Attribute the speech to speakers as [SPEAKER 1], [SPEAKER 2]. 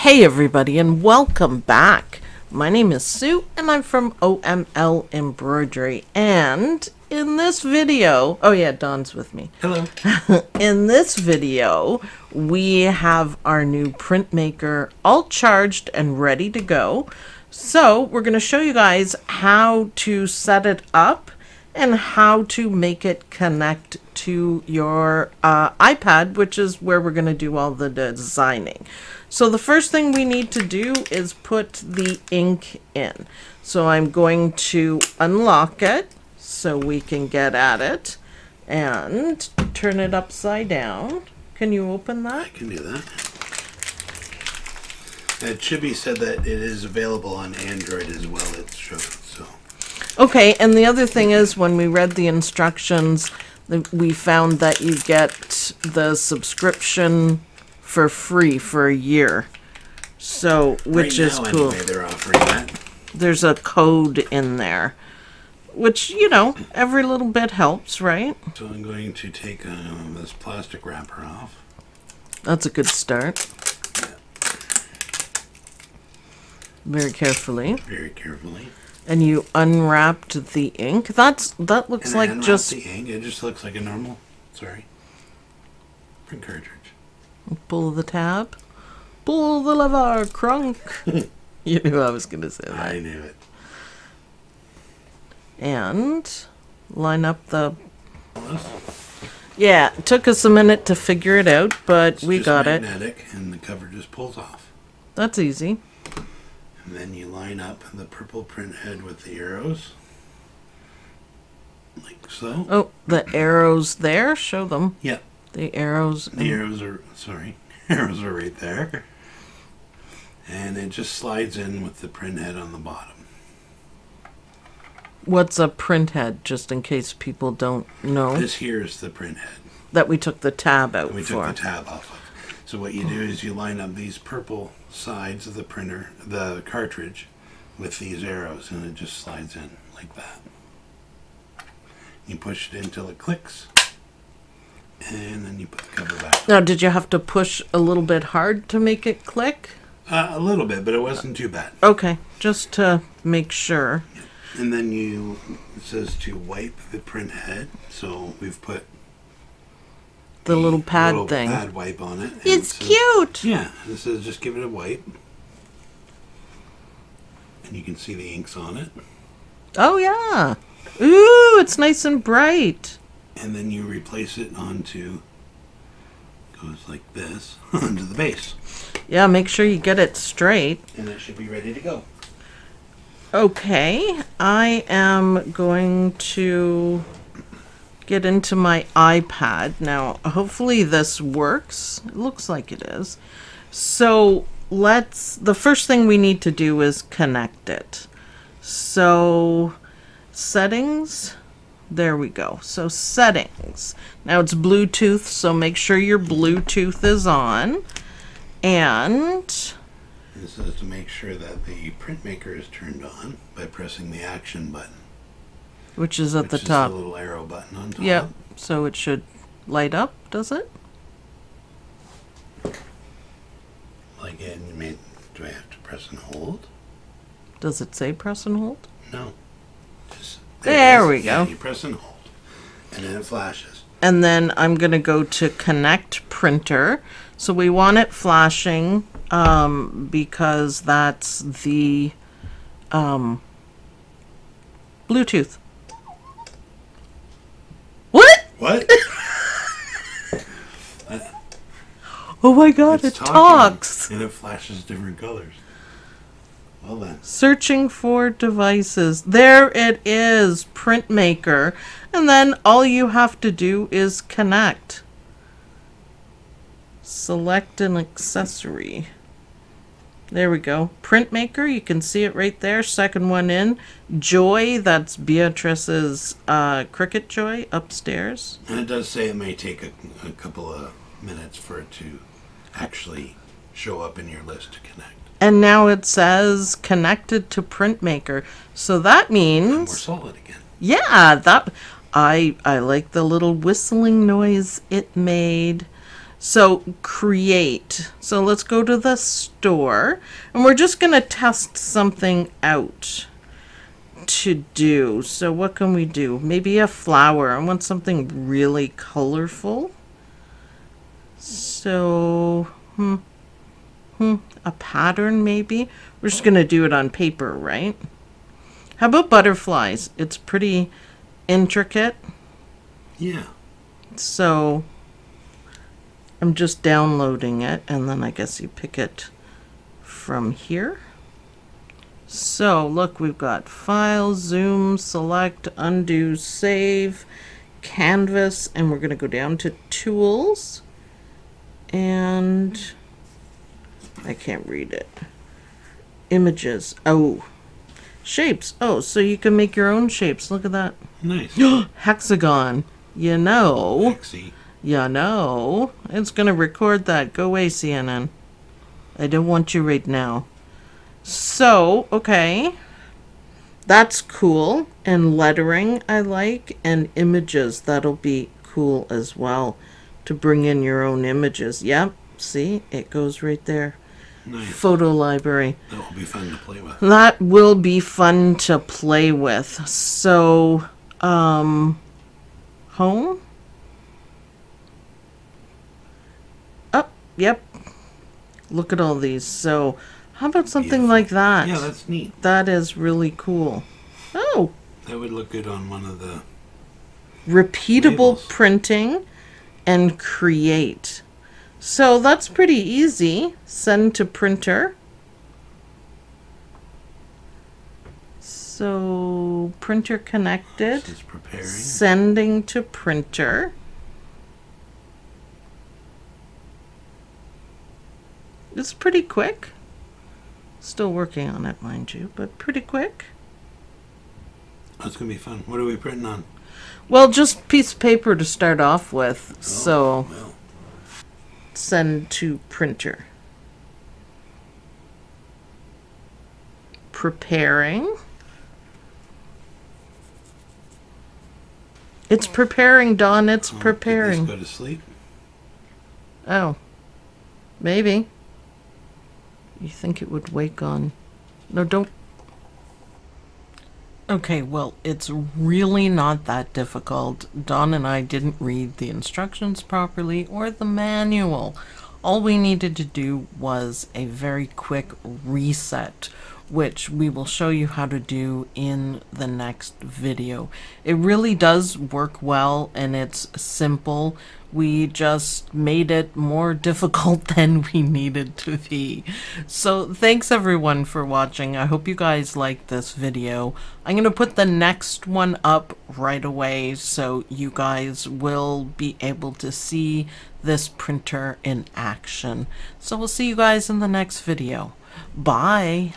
[SPEAKER 1] Hey everybody, and welcome back. My name is Sue and I'm from OMLembroidery, and in this video, oh yeah, Dawn's with me.
[SPEAKER 2] Hello.
[SPEAKER 1] In this video, we have our new Printmaker all charged and ready to go. So we're going to show you guys how to set it up and how to make it connect to your iPad, which is where we're going to do all the designing. So the first thing we need to do is put the ink in. So I'm going to unlock it so we can get at it and turn it upside down. Can you open that?
[SPEAKER 2] I can do that. Chibi said that it is available on Android as well. It showed, so.
[SPEAKER 1] Okay, and the other thing is, when we read the instructions, we found that you get the subscription for free for a year. So, which is cool.
[SPEAKER 2] Anyway, they're offering that.
[SPEAKER 1] There's a code in there, which, you know, every little bit helps, right?
[SPEAKER 2] So I'm going to take this plastic wrapper off.
[SPEAKER 1] That's a good start. Very carefully.
[SPEAKER 2] Very carefully.
[SPEAKER 1] And you unwrapped the ink. That looks
[SPEAKER 2] and
[SPEAKER 1] like just
[SPEAKER 2] the ink. It just looks like a normal, print cartridge.
[SPEAKER 1] Pull the tab. Pull the lever, crunk. You knew I was going to say that.
[SPEAKER 2] I knew it.
[SPEAKER 1] And line up the... Yeah, it took us a minute to figure it out, but we got it.
[SPEAKER 2] It's magnetic, and the cover just pulls off.
[SPEAKER 1] That's easy.
[SPEAKER 2] And then you line up the purple print head with the arrows. Like so.
[SPEAKER 1] Oh, the arrows there? Show them.
[SPEAKER 2] Yeah.
[SPEAKER 1] The arrows.
[SPEAKER 2] The arrows are, arrows are right there. And it just slides in with the print head on the bottom.
[SPEAKER 1] What's a print head, just in case people don't know?
[SPEAKER 2] This here is the print head.
[SPEAKER 1] That we took the tab out for.
[SPEAKER 2] We took the tab off of. So what you do is you line up these purple sides of the printer, the cartridge, with these arrows, and it just slides in like that. You push it in until it clicks, and then you put the cover back.
[SPEAKER 1] Now, did you have to push a little bit hard to make it click?
[SPEAKER 2] A little bit, but it wasn't too bad.
[SPEAKER 1] Okay, just to make sure.
[SPEAKER 2] Yeah. And then it says to wipe the print head, so we've put
[SPEAKER 1] the little pad thing.
[SPEAKER 2] Pad wipe on it.
[SPEAKER 1] It's cute.
[SPEAKER 2] Yeah, it says just give it a wipe. And you can see the inks on it.
[SPEAKER 1] Oh yeah. Ooh, it's nice and bright.
[SPEAKER 2] And then you replace it onto, goes like this, onto the base.
[SPEAKER 1] Yeah, make sure you get it straight.
[SPEAKER 2] And it should be ready to go.
[SPEAKER 1] Okay, I am going to get into my iPad. Now, hopefully this works. It looks like it is. So the first thing we need to do is connect it. So settings, there we go. So settings. Now it's Bluetooth, so make sure your Bluetooth is on. And
[SPEAKER 2] this is to make sure that the Printmaker is turned on by pressing the action button.
[SPEAKER 1] Which is at the top.
[SPEAKER 2] The little arrow button on top.
[SPEAKER 1] Yep. So it should light up, does it?
[SPEAKER 2] Like, do I have to press and hold?
[SPEAKER 1] Does it say press and hold?
[SPEAKER 2] No.
[SPEAKER 1] There we go.
[SPEAKER 2] Yeah, you press and hold, and then it flashes.
[SPEAKER 1] And then I'm going to go to connect printer. So we want it flashing because that's the Bluetooth. What?
[SPEAKER 2] What?
[SPEAKER 1] Oh my god, it talks.
[SPEAKER 2] And it flashes different colors. Well then.
[SPEAKER 1] Searching for devices. There it is, Printmaker. And then all you have to do is connect. Select an accessory. There we go. Printmaker, you can see it right there. Second one in. Joy, that's Beatrice's Cricut Joy upstairs.
[SPEAKER 2] And it does say it may take a couple of minutes for it to actually show up in your list to connect.
[SPEAKER 1] And now it says connected to Printmaker. So that means...
[SPEAKER 2] And we're solid again.
[SPEAKER 1] Yeah, that I like the little whistling noise it made. So create. So let's go to the store and we're just going to test something out to do. So what can we do? Maybe a flower. I want something really colorful. So, a pattern maybe. We're just going to do it on paper, right? How about butterflies? It's pretty intricate.
[SPEAKER 2] Yeah.
[SPEAKER 1] So I'm just downloading it, and then I guess you pick it from here. So look, we've got File, Zoom, Select, Undo, Save, Canvas, and we're going to go down to Tools, and I can't read it. Images. Oh, shapes. Oh, so you can make your own shapes. Look at that.
[SPEAKER 2] Nice.
[SPEAKER 1] Hexagon. You know.
[SPEAKER 2] Hexy.
[SPEAKER 1] You know. It's going to record that. Go away, CNN. I don't want you right now. So, okay. That's cool. And lettering I like. And images. That'll be cool as well. To bring in your own images. Yep. See? It goes right there.
[SPEAKER 2] Nice.
[SPEAKER 1] Photo library.
[SPEAKER 2] That will be fun to play with.
[SPEAKER 1] That will be fun to play with. So, home? Oh, yep. Look at all these. So, how about something like that?
[SPEAKER 2] Yeah, that's neat.
[SPEAKER 1] That is really cool. Oh.
[SPEAKER 2] That would look good on one of the
[SPEAKER 1] Repeatable
[SPEAKER 2] labels.
[SPEAKER 1] Printing and create. So that's pretty easy. Send to printer. So printer connected.
[SPEAKER 2] This is preparing.
[SPEAKER 1] Sending to printer. It's pretty quick. Still working on it, mind you, but pretty quick.
[SPEAKER 2] That's going to be fun. What are we printing on?
[SPEAKER 1] Well, just piece of paper to start off with. So
[SPEAKER 2] Well.
[SPEAKER 1] send to printer. Preparing. It's preparing, Dawn. It's preparing.
[SPEAKER 2] Did this go to sleep?
[SPEAKER 1] Oh. Maybe. You think it would wake on... No, don't... Okay, well, it's really not that difficult. Dawn and I didn't read the instructions properly or the manual. All we needed to do was a very quick reset, which we will show you how to do in the next video. It really does work well and it's simple. We just made it more difficult than we needed to be. So thanks everyone for watching. I hope you guys liked this video. I'm going to put the next one up right away so you guys will be able to see this printer in action. So we'll see you guys in the next video. Bye.